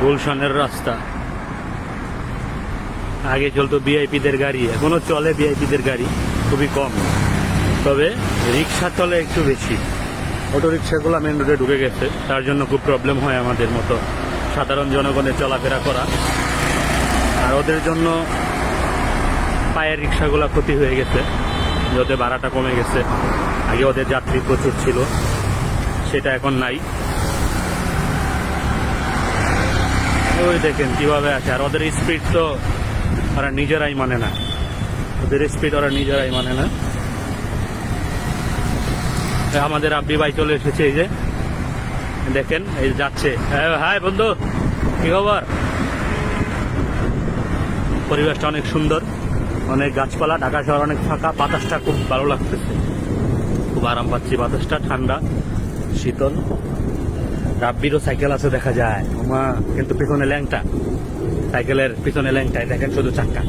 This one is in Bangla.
গুলশানের রাস্তা। আগে চলতো ভিআইপিদের গাড়ি, এখনো চলে ভিআইপিদের গাড়ি, খুবই কম, তবে রিক্সা চলে একটু বেশি। অটো রিক্সাগুলো মেন রোডে ঢুকে গেছে, তার জন্য খুব প্রবলেম হয় আমাদের মতো সাধারণ জনগণের চলাফেরা করা। আর ওদের জন্য পায়ের রিক্সাগুলো ক্ষতি হয়ে গেছে, যাতে ভাড়াটা কমে গেছে। আগে ওদের যাত্রী প্রচুর ছিল, সেটা এখন নাই। ওই দেখেন কিভাবে আছে, আর ওদের স্পিড তো ওরা নিজেরাই মানে না, ওদের স্পিড ওরা নিজেরাই মানে না। আমাদের আব্বি ভাই চলে এসেছে, এই যে দেখেন, এই যাচ্ছে। হাই বন্ধু, কি খবর? পরিবেশটা অনেক সুন্দর, অনেক গাছপালা, ঢাকা শহর অনেক ফাঁকা, বাতাসটা খুব ভালো লাগতেছে, খুব আরাম পাচ্ছি, বাতাসটা ঠান্ডা শীতল। রাব্বিরও সাইকেল আছে দেখা যায়, কিন্তু পিছনে ল্যাংটা, সাইকেলের পিছনে ল্যাংটায় দেখেন শুধু চাক্কা।